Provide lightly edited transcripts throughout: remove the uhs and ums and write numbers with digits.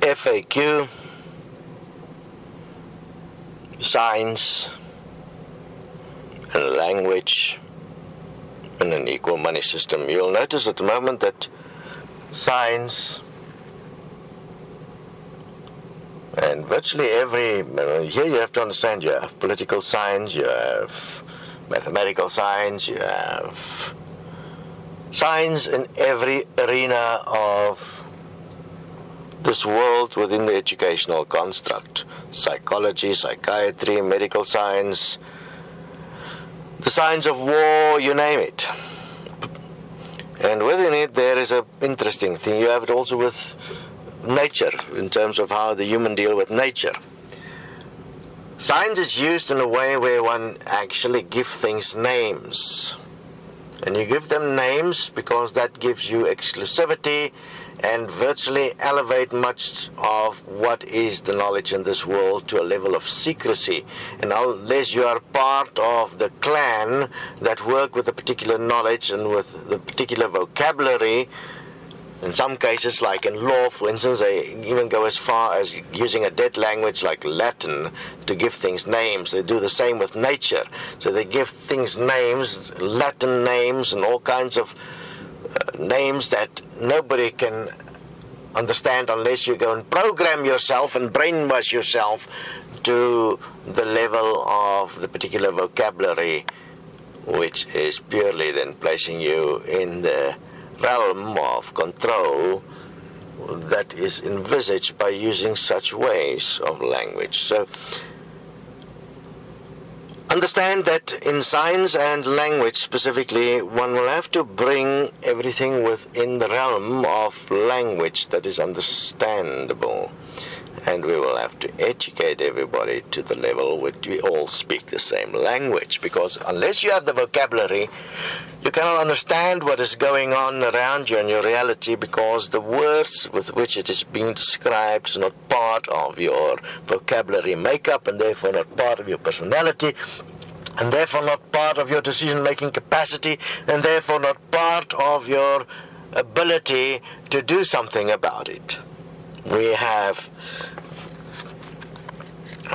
FAQ, science, and language in an equal money system. You'll notice at the moment that science and virtually every, here you have to understand, you have political science, you have mathematical science, you have science in every arena of this world within the educational construct. Psychology, psychiatry, medical science, the science of war, you name it. And within it there is an interesting thing. You have it also with nature, in terms of how the human deal with nature. Science is used in a way where one actually gives things names. And you give them names because that gives you exclusivity and virtually elevate much of what is the knowledge in this world to a level of secrecy. And unless you are part of the clan that work with a particular knowledge and with the particular vocabulary, in some cases, like in law, for instance, they even go as far as using a dead language like Latin to give things names. They do the same with nature. So they give things names, Latin names, and all kinds of names that nobody can understand unless you go and program yourself and brainwash yourself to the level of the particular vocabulary, which is purely then placing you in the realm of control that is envisaged by using such ways of language. So understand that in science and language specifically, one will have to bring everything within the realm of language that is understandable. And we will have to educate everybody to the level where we all speak the same language. Because unless you have the vocabulary, you cannot understand what is going on around you in your reality, because the words with which it is being described is not part of your vocabulary makeup, and therefore not part of your personality, and therefore not part of your decision-making capacity, and therefore not part of your ability to do something about it. We have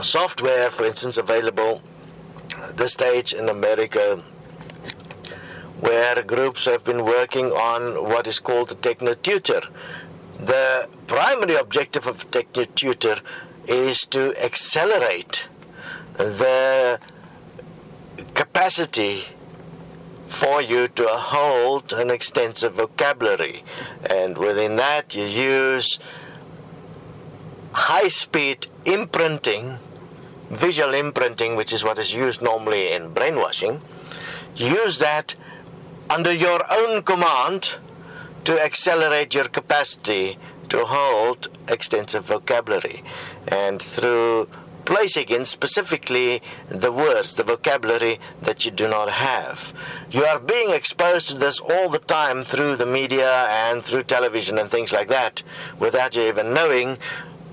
software, for instance, available at this stage in America, where groups have been working on what is called the Techno-Tutor. The primary objective of Techno-Tutor is to accelerate the capacity for you to hold an extensive vocabulary. And within that you use high-speed imprinting, visual imprinting, which is what is used normally in brainwashing. Use that under your own command to accelerate your capacity to hold extensive vocabulary. And through placing in specifically the words, the vocabulary that you do not have. You are being exposed to this all the time through the media and through television and things like that, without you even knowing,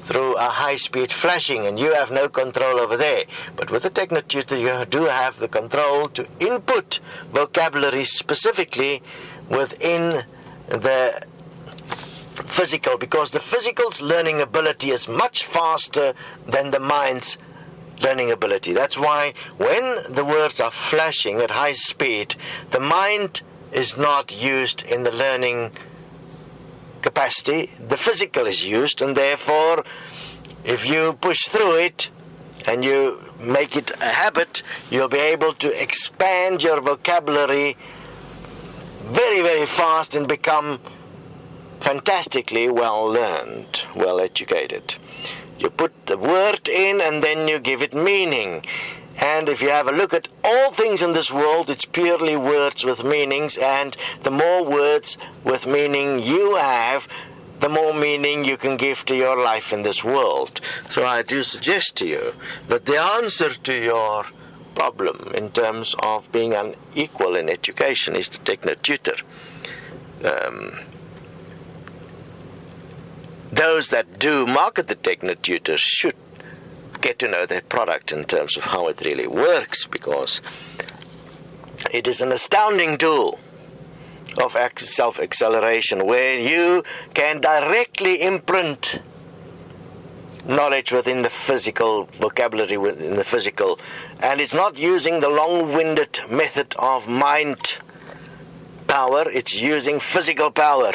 through a high-speed flashing, and you have no control over there. But with the Techno-Tutor, you do have the control to input vocabulary specifically within the physical, because the physical's learning ability is much faster than the mind's learning ability. That's why when the words are flashing at high speed, the mind is not used in the learning capacity, the physical is used, and therefore if you push through it and you make it a habit, you'll be able to expand your vocabulary very, very fast and become fantastically well learned, well educated. You put the word in and then you give it meaning. And if you have a look at all things in this world, it's purely words with meanings, and the more words with meaning you have, the more meaning you can give to your life in this world. So I do suggest to you that the answer to your problem in terms of being unequal in education is the Techno-Tutor. Those that do market the Techno-Tutor should get to know their product in terms of how it really works, because it is an astounding tool of self-acceleration where you can directly imprint knowledge within the physical, vocabulary within the physical, and it's not using the long-winded method of mind power, it's using physical power,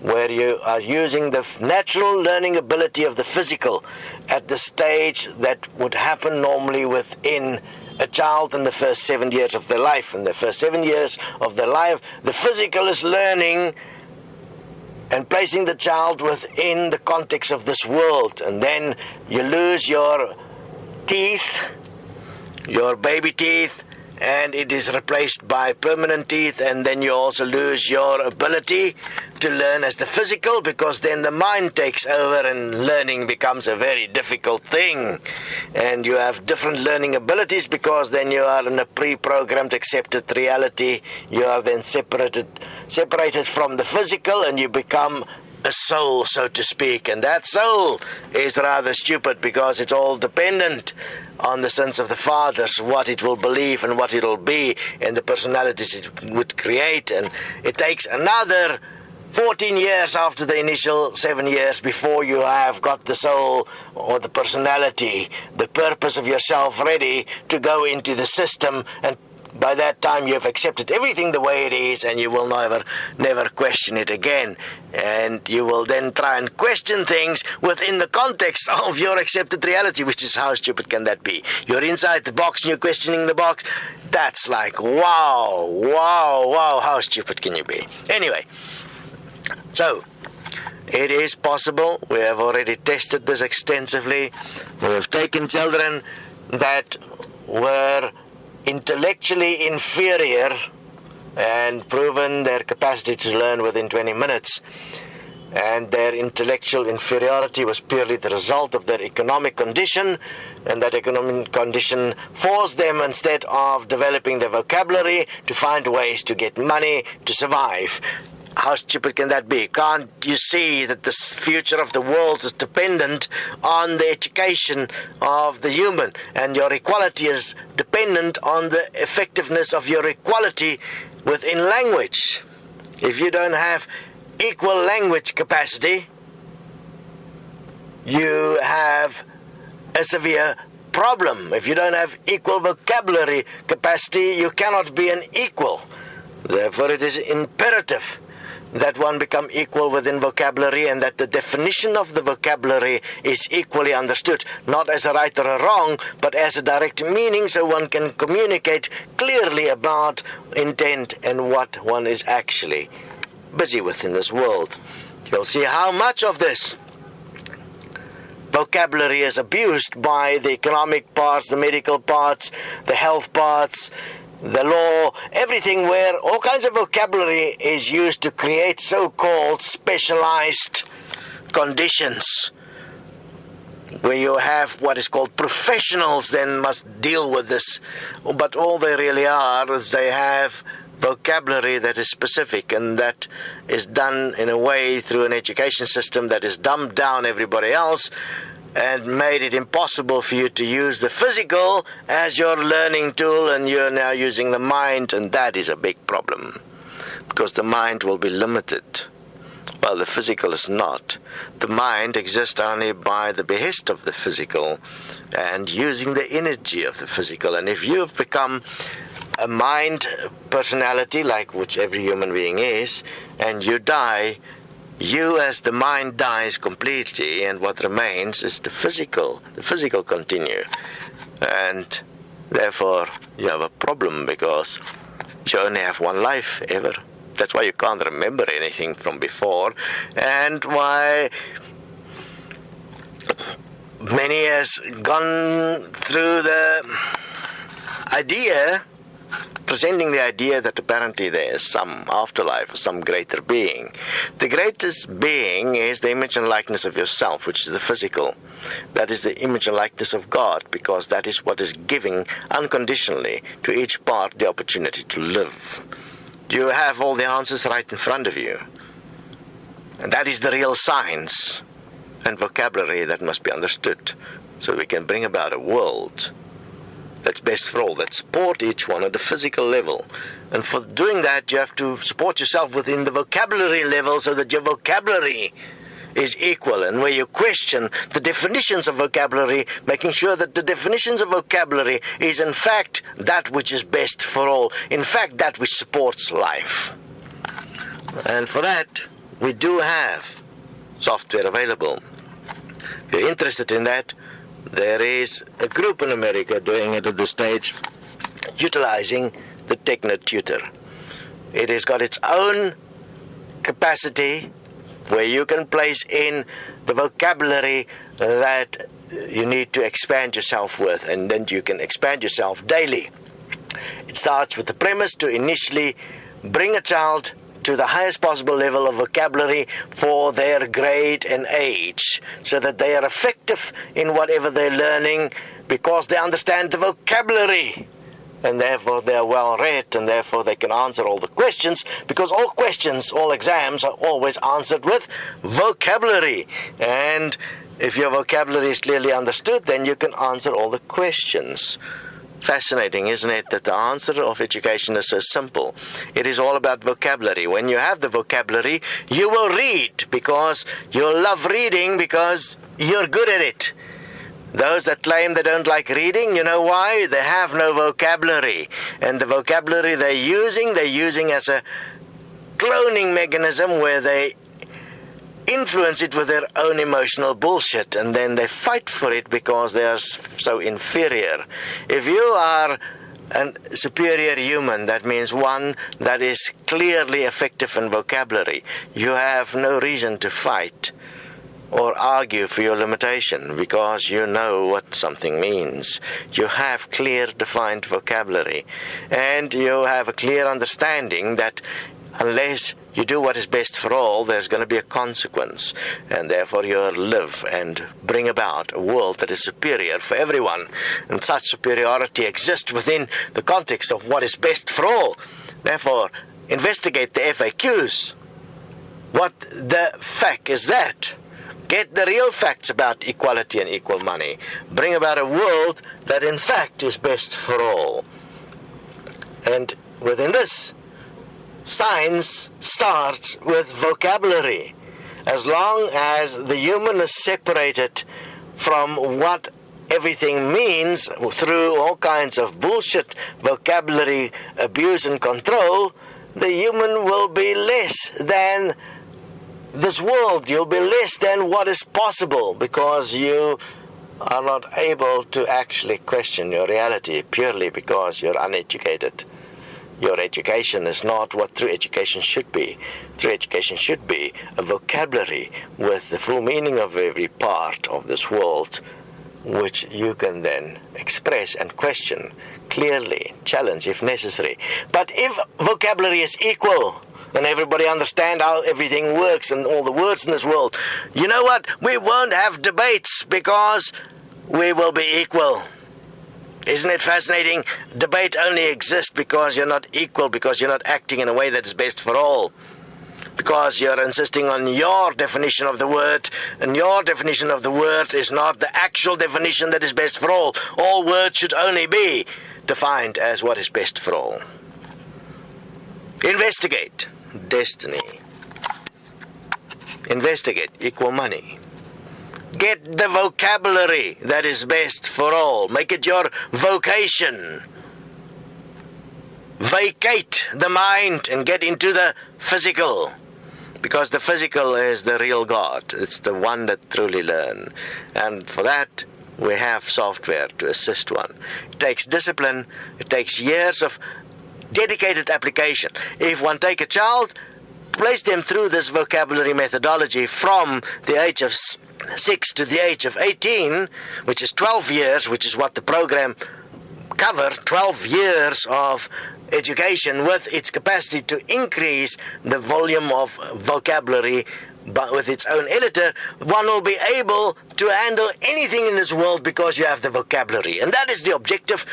where you are using the natural learning ability of the physical at the stage that would happen normally within a child in the first 7 years of their life. In the first 7 years of their life, the physical is learning and placing the child within the context of this world. And then you lose your teeth, your baby teeth, and it is replaced by permanent teeth, and then you also lose your ability to learn as the physical, because then the mind takes over and learning becomes a very difficult thing. And you have different learning abilities because then you are in a pre-programmed accepted reality. You are then separated from the physical, and you become a soul, so to speak. And that soul is rather stupid because it's all dependent on the sons of the fathers, what it will believe and what it will be, and the personalities it would create. And it takes another 14 years after the initial 7 years before you have got the soul or the personality, the purpose of yourself ready to go into the system. And by that time you have accepted everything the way it is, and you will never question it again. And you will then try and question things within the context of your accepted reality, which is, how stupid can that be? You're inside the box and you're questioning the box. That's like, wow, how stupid can you be? Anyway, so it is possible. We have already tested this extensively. We have taken children that were intellectually inferior and proven their capacity to learn within 20 minutes. And their intellectual inferiority was purely the result of their economic condition, and that economic condition forced them, instead of developing their vocabulary, to find ways to get money to survive. How stupid can that be? Can't you see that the future of the world is dependent on the education of the human, and your equality is dependent on the effectiveness of your equality within language? If you don't have equal language capacity, you have a severe problem. If you don't have equal vocabulary capacity, you cannot be an equal. Therefore, it is imperative that one become equal within vocabulary, and that the definition of the vocabulary is equally understood, not as a right or a wrong, but as a direct meaning, so one can communicate clearly about intent and what one is actually busy with in this world. You'll see how much of this vocabulary is abused by the economic parts, the medical parts, the health parts, the law, everything, where all kinds of vocabulary is used to create so-called specialized conditions, where you have what is called professionals then must deal with this. But all they really are is they have vocabulary that is specific, and that is done in a way through an education system that is dumbed down everybody else and made it impossible for you to use the physical as your learning tool, and you're now using the mind, and that is a big problem, because the mind will be limited, while the physical is not. The mind exists only by the behest of the physical and using the energy of the physical. And if you've become a mind personality, like which every human being is, and you die, you as the mind dies completely, and what remains is the physical. The physical continue, and therefore you have a problem, because you only have one life ever. That's why you can't remember anything from before, and why many has gone through the idea, presenting the idea that apparently there is some afterlife or some greater being. The greatest being is the image and likeness of yourself, which is the physical. That is the image and likeness of God, because that is what is giving unconditionally to each part the opportunity to live. You have all the answers right in front of you. And that is the real science and vocabulary that must be understood, so we can bring about a world that's best for all, that support each one at the physical level. And for doing that, you have to support yourself within the vocabulary level, so that your vocabulary is equal, and where you question the definitions of vocabulary, making sure that the definitions of vocabulary is in fact that which is best for all, in fact that which supports life. And for that, we do have software available. If you're interested in that, there is a group in America doing it at this stage, utilizing the Techno Tutor. It has got its own capacity where you can place in the vocabulary that you need to expand yourself with, and then you can expand yourself daily. It starts with the premise to initially bring a child to the highest possible level of vocabulary for their grade and age, so that they are effective in whatever they're learning because they understand the vocabulary. And therefore they are well read, and therefore they can answer all the questions, because all questions, all exams are always answered with vocabulary. And if your vocabulary is clearly understood, then you can answer all the questions. Fascinating, isn't it, that the answer of education is so simple. It is all about vocabulary. When you have the vocabulary, you will read because you'll love reading because you're good at it. Those that claim they don't like reading, you know why? They have no vocabulary. And the vocabulary they're using as a cloning mechanism where they influence it with their own emotional bullshit, and then they fight for it because they are so inferior. If you are a superior human, that means one that is clearly effective in vocabulary, you have no reason to fight or argue for your limitation, because you know what something means. You have clear, defined vocabulary, and you have a clear understanding that unless you do what is best for all, there's going to be a consequence, and therefore you'll live and bring about a world that is superior for everyone. And such superiority exists within the context of what is best for all. Therefore, investigate the FAQs. What the fact is that? Get the real facts about equality and equal money. Bring about a world that in fact is best for all. And within this, science starts with vocabulary. As long as the human is separated from what everything means through all kinds of bullshit, vocabulary, abuse and control, the human will be less than this world. You'll be less than what is possible, because you are not able to actually question your reality purely because you're uneducated. Your education is not what true education should be. True education should be a vocabulary with the full meaning of every part of this world, which you can then express and question clearly, challenge if necessary. But if vocabulary is equal, and everybody understand how everything works and all the words in this world, you know what? We won't have debates because we will be equal. Isn't it fascinating? Debate only exists because you're not equal, because you're not acting in a way that is best for all. Because you're insisting on your definition of the word, and your definition of the word is not the actual definition that is best for all. All words should only be defined as what is best for all. Investigate destiny. Investigate equal money. Get the vocabulary that is best for all. Make it your vocation. Vacate the mind and get into the physical, because the physical is the real God. It's the one that truly learns. And for that, we have software to assist one. It takes discipline. It takes years of dedicated application. If one take a child, place them through this vocabulary methodology from the age of 6 to the age of 18, which is 12 years, which is what the program covered, 12 years of education with its capacity to increase the volume of vocabulary, but with its own editor, one will be able to handle anything in this world because you have the vocabulary. And that is the objective.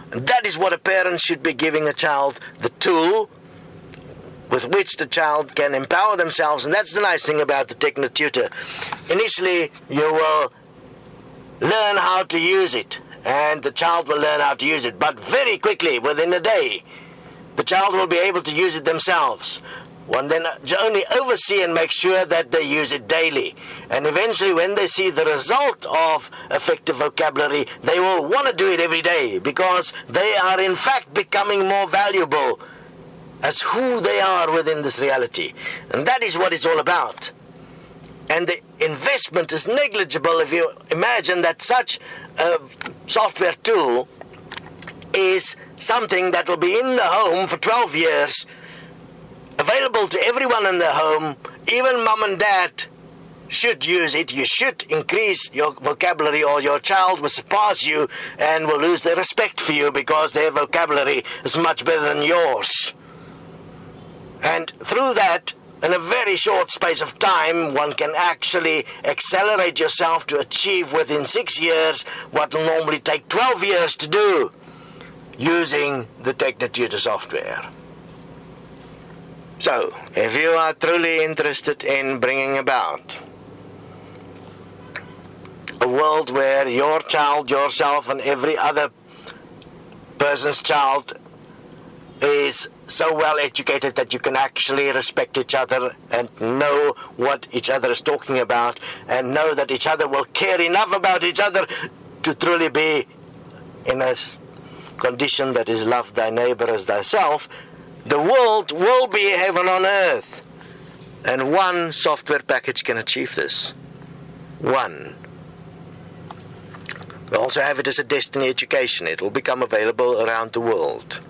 That is what a parent should be giving a child, the tool with which the child can empower themselves. And that's the nice thing about the Techno Tutor. Initially, you will learn how to use it, and the child will learn how to use it. But very quickly, within a day, the child will be able to use it themselves. One then only oversee and make sure that they use it daily. And eventually when they see the result of effective vocabulary, they will want to do it every day, because they are in fact becoming more valuable as who they are within this reality. And that is what it's all about. And the investment is negligible if you imagine that such a software tool is something that will be in the home for 12 years, available to everyone in the home. Even mom and dad should use it. You should increase your vocabulary, or your child will surpass you and will lose their respect for you, because their vocabulary is much better than yours. And through that, in a very short space of time, one can actually accelerate yourself to achieve within 6 years what will normally take 12 years to do, using the TechnoTutor software. So, if you are truly interested in bringing about a world where your child, yourself, and every other person's child is so well educated that you can actually respect each other and know what each other is talking about, and know that each other will care enough about each other to truly be in a condition that is love thy neighbor as thyself, the world will be heaven on earth. And one software package can achieve this. One. We also have it as a Destiny education. It will become available around the world.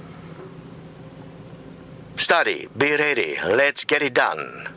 Study, be ready, let's get it done.